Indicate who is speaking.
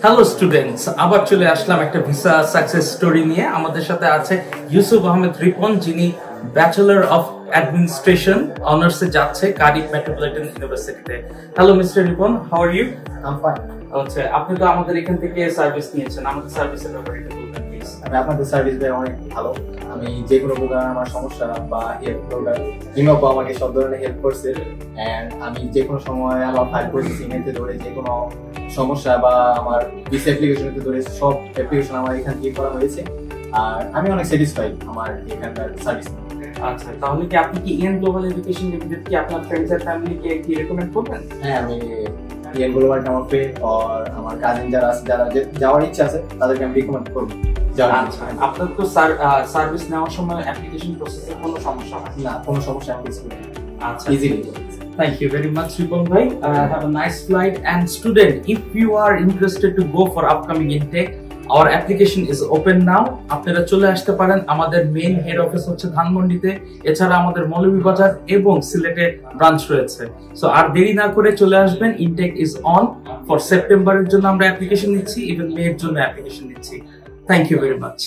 Speaker 1: Hello students, আবার চলে আসলাম একটা ভিসা সাকসেস স্টোরি নিয়ে। আমাদের সাথে আছে ইউসুফ আহমেদ রিপন, যিনি ব্যাচেলর অফ অ্যাডমিনিস্ট্রেশন অনার্সে যাচ্ছে কার্ডিফ মেট্রোপলিটন ইউনিভার্সিটিতে। Hello mister Ripon, how are you?
Speaker 2: I am fine.
Speaker 1: আচ্ছা, আপনি তো আমাদের এখান থেকে সার্ভিস নিয়েছেন, আমাদের সার্ভিসের ব্যাপারে একটু বলবেন প্লিজ।
Speaker 2: আপনাদের সার্ভিস ভাই অনেক ভালো। আমি যে কোনো প্রকার আমার সমস্যা বা হেল্প দরকার ইমাপো আমাকে সব ধরনের হেল্প করছে। এন্ড আমি যে কোনো সময় আমার ফাইল প্রসেসিং এতে ধরে যে কোনো সমস্যা বা আমার ভিসা অ্যাপ্লিকেশনতে ধরে সব অ্যাপ্লিকেশন আমার এখান থেকে করা হয়েছে। আর আমি অনেক স্যাটিসফাইড আমার এখানকার সার্ভিস।
Speaker 1: আচ্ছা, তাহলে কি আপনি কি ইএন গ্লোবাল এডুকেশন লিমিটেড কি আপনার ফ্রেন্ডস এন্ড ফ্যামিলিকে কি রেকমেন্ড করবেন?
Speaker 2: হ্যাঁ, আমি ইএন গ্লোবাল আমার ফ্রেন্ড আর আমার কাজিন যারা আছে, যারা যাওয়ার ইচ্ছা আছে তাদেরকে আমি রিকমেন্ড করব।
Speaker 1: আচ্ছা, আপনার তো সার্ভিস নেওয়ার সময় অ্যাপ্লিকেশন প্রসেসের কোনো সমস্যা হয়
Speaker 2: না? কোনো সমস্যা আমি কিছু নেই।
Speaker 1: আচ্ছা,
Speaker 2: easily.
Speaker 1: Thank you very much, Ripon bhai. Have a nice flight. And student, if you are interested to go for upcoming intake, our application is open now. আপনারা চলে আসতে পারেন। আমাদের মেইন হেড অফিস হচ্ছে ধানমন্ডিতে, এছাড়া আমাদের মৌলভীবাজার এবং সিলেটে ব্রাঞ্চ রয়েছে। সো আর দেরি না করে চলে আসবেন। ইনটেক ইজ অন ফর সেপ্টেম্বরের জন্য আমরা অ্যাপ্লিকেশন নিচ্ছি, ইভেন মে এর জন্য অ্যাপ্লিকেশন নিচ্ছি। Thank you very much.